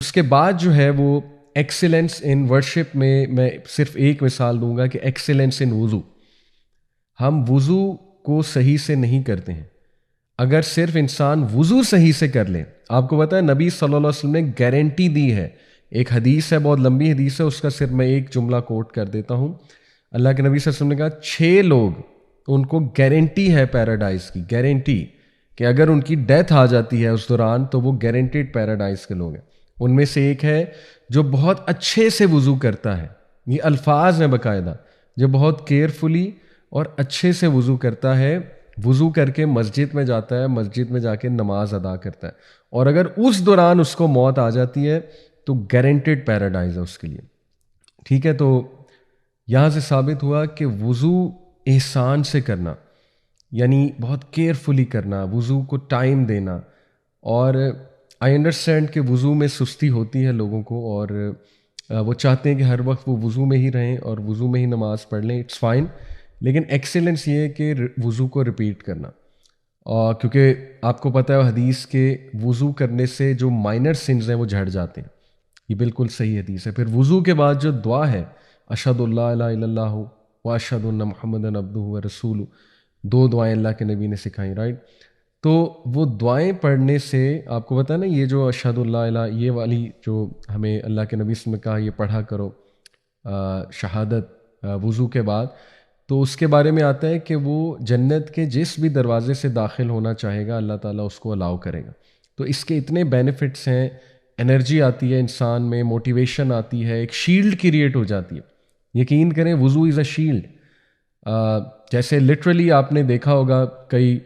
اس کے بعد جو ہے وہ ایکسیلنس ان ورشپ میں صرف ایک مثال دوں گا کہ ایکسیلنس ان وضو. ہم وضو کو صحیح سے نہیں کرتے ہیں. اگر صرف انسان وضو صحیح سے کر لے, آپ کو پتہ ہے نبی صلی اللہ علیہ وسلم نے گارنٹی دی ہے, ایک حدیث ہے, بہت لمبی حدیث ہے, اس کا صرف میں ایک جملہ کوٹ کر دیتا ہوں. اللہ کے نبی صلی اللہ علیہ وسلم نے کہا 6 لوگ ان کو گارنٹی ہے پیراڈائز کی, گارنٹی کہ اگر ان کی ڈیتھ آ جاتی ہے اس دوران تو وہ گارنٹیڈ پیراڈائز کے لوگ ہیں. ان میں سے ایک ہے جو بہت اچھے سے وضو کرتا ہے, یہ الفاظ ہیں باقاعدہ, جو بہت کیئرفلی اور اچھے سے وضو کرتا ہے, وضو کر کے مسجد میں جاتا ہے, مسجد میں جا کے نماز ادا کرتا ہے, اور اگر اس دوران اس کو موت آ جاتی ہے تو گارنٹیڈ پیراڈائز ہے اس کے لیے. ٹھیک ہے, تو یہاں سے ثابت ہوا کہ وضو احسان سے کرنا, یعنی بہت کیئرفلی کرنا, وضو کو ٹائم دینا. اور آئی انڈرسٹینڈ کہ وضو میں سستی ہوتی ہے لوگوں کو, اور وہ چاہتے ہیں کہ ہر وقت وہ وضو میں ہی رہیں اور وضو میں ہی نماز پڑھ لیں, اٹس فائن. لیکن ایکسیلنس یہ ہے کہ وضو کو ریپیٹ کرنا, اور کیونکہ آپ کو پتہ ہے حدیث کے وضو کرنے سے جو مائنر سنز ہیں وہ جھڑ جاتے ہیں, یہ بالکل صحیح حدیث ہے. پھر وضو کے بعد جو دعا ہے اشہد اللہ الہ الا اللہ و اشہد ان محمدً عبدہ و رسولہ, 2 دعائیں اللہ کے نبی نے سکھائیں, رائٹ. تو وہ دعائیں پڑھنے سے آپ کو پتہ ہے نا, یہ جو اشہد اللہ الہ, یہ والی جو ہمیں اللہ کے نبی نے کہا یہ پڑھا کرو شہادت وضو کے بعد, تو اس کے بارے میں آتا ہے کہ وہ جنت کے جس بھی دروازے سے داخل ہونا چاہے گا اللہ تعالیٰ اس کو الاؤ کرے گا. تو اس کے اتنے بینیفٹس ہیں, انرجی آتی ہے انسان میں, موٹیویشن آتی ہے, ایک شیلڈ کریٹ ہو جاتی ہے. یقین کریں وضو از اے شیلڈ. جیسے لٹرلی آپ نے دیکھا ہوگا کئی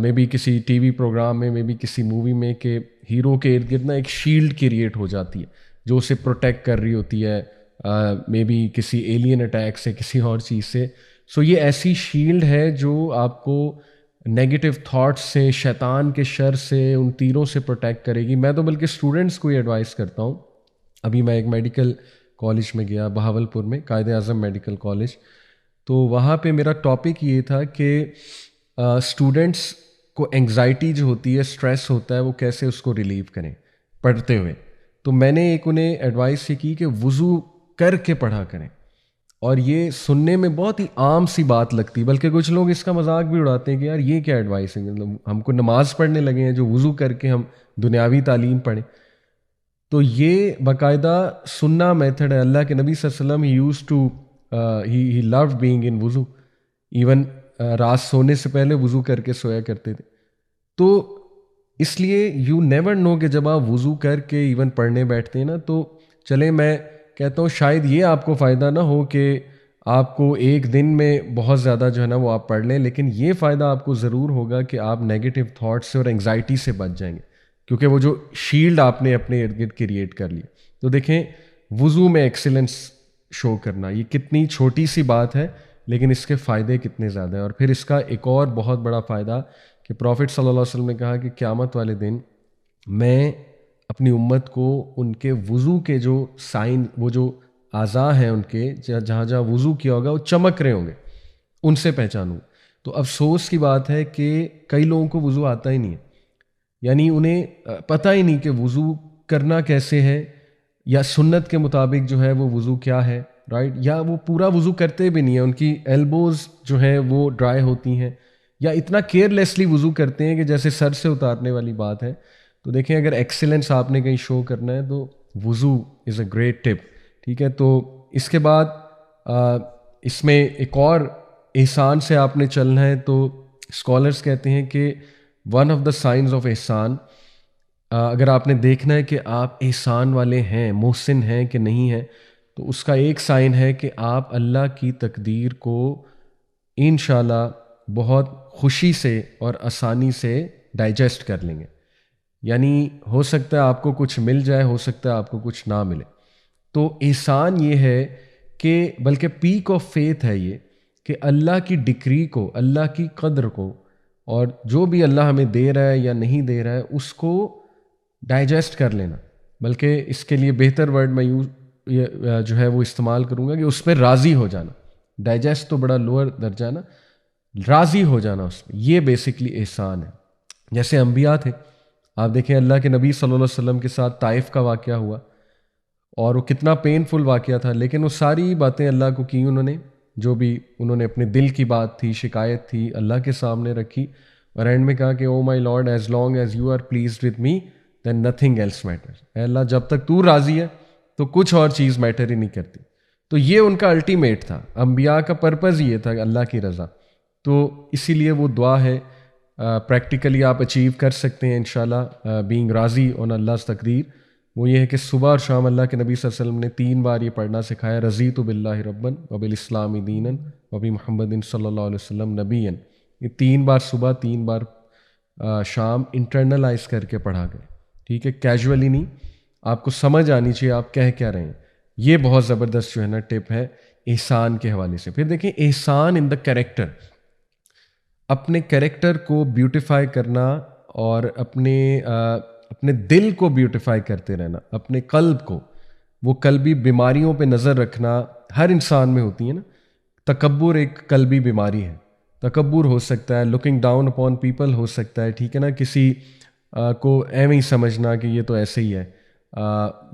میں بھی کسی ٹی وی پروگرام میں بھی کسی مووی میں کہ ہیرو کے ارد گرد نا ایک شیلڈ کریٹ ہو جاتی ہے جو اسے پروٹیکٹ کر رہی ہوتی ہے, میں بھی کسی ایلین اٹیک سے, کسی اور چیز سے. سو یہ ایسی شیلڈ ہے جو آپ کو نیگیٹو تھاٹس سے, شیطان کے شر سے, ان تیروں سے پروٹیکٹ کرے گی. میں تو بلکہ اسٹوڈنٹس کو یہ ایڈوائز کرتا ہوں. ابھی میں ایک میڈیکل کالج میں گیا بہاولپور میں, قائد اعظم میڈیکل کالج, تو وہاں پہ میرا ٹاپک یہ تھا کہ اسٹوڈنٹس کو انگزائٹی جو ہوتی ہے, اسٹریس ہوتا ہے, وہ کیسے اس کو ریلیو کریں پڑھتے ہوئے. تو میں نے ایک انہیں ایڈوائس یہ کی کہ وضو کر کے پڑھا کریں, اور یہ سننے میں بہت ہی عام سی بات لگتی, بلکہ کچھ لوگ اس کا مذاق بھی اڑاتے ہیں کہ یار یہ کیا ایڈوائس ہے, مطلب ہم کو نماز پڑھنے لگے ہیں جو وضو کر کے ہم دنیاوی تعلیم پڑھیں. تو یہ باقاعدہ سننا میتھڈ ہے. اللہ کے نبی صلی اللہ علیہ وسلم use to he load being in وضو, ایون رات سونے سے پہلے وضو کر کے سویا کرتے تھے. تو اس لیے یو نیور نو کہ جب آپ وضو کر کے ایون پڑھنے بیٹھتے ہیں نا, تو چلیں میں کہتا ہوں شاید یہ آپ کو فائدہ نہ ہو کہ آپ کو ایک دن میں بہت زیادہ جو ہے نا وہ آپ پڑھ لیں, لیکن یہ فائدہ آپ کو ضرور ہوگا کہ آپ نیگیٹو تھاٹ سے اور انگزائٹی سے بچ جائیں گے, کیونکہ وہ جو شیلڈ آپ نے اپنے ارد گرد کریٹ کر لی. تو دیکھیں وضو میں ایکسیلنس شو کرنا یہ کتنی چھوٹی سی بات ہے, لیکن اس کے فائدے کتنے زیادہ ہیں. اور پھر اس کا ایک اور بہت بڑا فائدہ کہ پروفٹ صلی اللہ علیہ وسلم نے کہا کہ قیامت والے دن میں اپنی امت کو ان کے وضو کے جو سائن, وہ جو اعضاء ہیں ان کے جہاں جہاں وضو کیا ہوگا وہ چمک رہے ہوں گے, ان سے پہچانوں. تو افسوس کی بات ہے کہ کئی لوگوں کو وضو آتا ہی نہیں ہے, یعنی انہیں پتہ ہی نہیں کہ وضو کرنا کیسے ہے, یا سنت کے مطابق جو ہے وہ وضو کیا ہے, رائٹ, یا وہ پورا وضو کرتے بھی نہیں ہیں, ان کی ایلبوز جو ہیں وہ ڈرائی ہوتی ہیں, یا اتنا کیئرلیسلی وضو کرتے ہیں کہ جیسے سر سے اتارنے والی بات ہے. تو دیکھیں اگر ایکسیلنس آپ نے کہیں شو کرنا ہے تو وضو از اے گریٹ ٹپ. ٹھیک ہے, تو اس کے بعد اس میں ایک اور احسان سے آپ نے چلنا ہے. تو اسکالرس کہتے ہیں کہ one of the signs of احسان, اگر آپ نے دیکھنا ہے کہ آپ احسان والے ہیں, محسن ہیں کہ نہیں ہیں, تو اس کا ایک سائن ہے کہ آپ اللہ کی تقدیر کو انشاءاللہ بہت خوشی سے اور آسانی سے ڈائجسٹ کر لیں گے. یعنی ہو سکتا ہے آپ کو کچھ مل جائے, ہو سکتا ہے آپ کو کچھ نہ ملے. تو احسان یہ ہے کہ بلکہ پیک آف فیتھ ہے یہ کہ اللہ کی ڈکری کو, اللہ کی قدر کو, اور جو بھی اللہ ہمیں دے رہا ہے یا نہیں دے رہا ہے اس کو ڈائجسٹ کر لینا. بلکہ اس کے لیے بہتر ورڈ میں جو ہے وہ استعمال کروں گا کہ اس پہ راضی ہو جانا. ڈائجسٹ تو بڑا لوور درجہ ہے نا, راضی ہو جانا اس پہ, یہ بیسکلی احسان ہے. جیسے انبیاء تھے, آپ دیکھیں اللہ کے نبی صلی اللہ علیہ وسلم کے ساتھ طائف کا واقعہ ہوا اور وہ کتنا پینفل واقعہ تھا، لیکن وہ ساری باتیں اللہ کو کی انہوں نے، جو بھی انہوں نے اپنے دل کی بات تھی، شکایت تھی، اللہ کے سامنے رکھی، اور اینڈ میں کہا کہ oh my lord as long as you are pleased with me then nothing else matters, اے اللہ جب تک تو راضی ہے تو کچھ اور چیز میٹر ہی نہیں کرتی. تو یہ ان کا الٹیمیٹ تھا، انبیاء کا پرپز یہ تھا کہ اللہ کی رضا. تو اسی لیے وہ دعا ہے پریکٹیکلی آپ اچیو کر سکتے ہیں انشاءاللہ بینگ راضی آن اللہ's تقدیر. وہ یہ ہے کہ صبح اور شام اللہ کے نبی صلی اللہ علیہ وسلم نے 3 بار یہ پڑھنا سکھایا، رضیت باللہ ربًا وبالاسلام دینا وبمحمد صلی اللہ علیہ وسلم نبیًا. یہ 3 بار صبح 3 بار شام انٹرنلائز کر کے پڑھا گئے، ٹھیک ہے، کیجولی نہیں، آپ کو سمجھ آنی چاہیے آپ کہہ کیا رہے ہیں. یہ بہت زبردست جو ہے نا ٹپ ہے احسان کے حوالے سے. پھر دیکھیں احسان ان دا کریکٹر، اپنے کریکٹر کو بیوٹیفائی کرنا اور اپنے دل کو بیوٹیفائی کرتے رہنا، اپنے قلب کو، وہ قلبی بیماریوں پہ نظر رکھنا ہر انسان میں ہوتی ہے نا. تکبر ایک قلبی بیماری ہے، تکبر ہو سکتا ہے، looking down upon people who سکتا ہے، ٹھیک ہے نا، کسی کو ایویں ہی سمجھنا کہ یہ تو ایسے ہی ہے،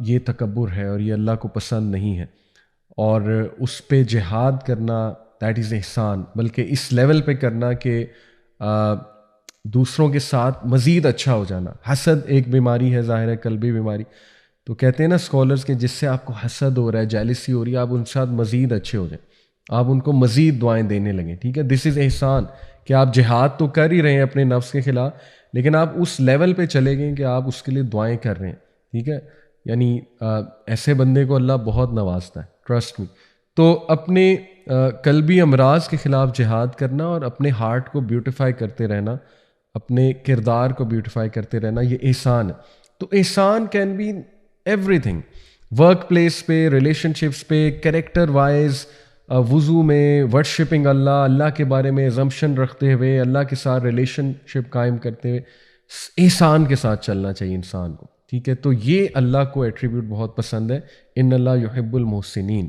یہ تکبر ہے اور یہ اللہ کو پسند نہیں ہے. اور اس پہ جہاد کرنا دیٹ از احسان، بلکہ اس لیول پہ کرنا کہ دوسروں کے ساتھ مزید اچھا ہو جانا. حسد ایک بیماری ہے، ظاہر ہے قلبی بیماری. تو کہتے ہیں نا اسکالرز کہ جس سے آپ کو حسد ہو رہا ہے، جیلسی ہو رہی ہے، آپ ان کے ساتھ مزید اچھے ہو جائیں، آپ ان کو مزید دعائیں دینے لگیں، ٹھیک ہے. دس از احسان کہ آپ جہاد تو کر ہی رہے ہیں اپنے نفس کے خلاف، لیکن آپ اس لیول پہ چلے گئے کہ آپ اس کے لیے دعائیں کر رہے ہیں، ٹھیک ہے. یعنی ایسے بندے کو اللہ بہت نوازتا ہے، ٹرسٹ می. تو اپنے قلبی امراض کے خلاف جہاد کرنا اور اپنے ہارٹ کو بیوٹیفائی کرتے رہنا، اپنے کردار کو بیوٹیفائی کرتے رہنا، یہ احسان ہے. تو احسان کین بی ایوری تھنگ، ورک پلیس پہ، ریلیشن شپس پہ، کریکٹر وائز، وضو میں، ورشپنگ اللہ، اللہ کے بارے میں ازمپشن رکھتے ہوئے، اللہ کے ساتھ ریلیشن شپ قائم کرتے ہوئے احسان کے ساتھ چلنا چاہیے انسان کو، ٹھیک ہے. تو یہ اللہ کو ایٹریبیوٹ بہت پسند ہے، ان اللہ یحب المحسنین.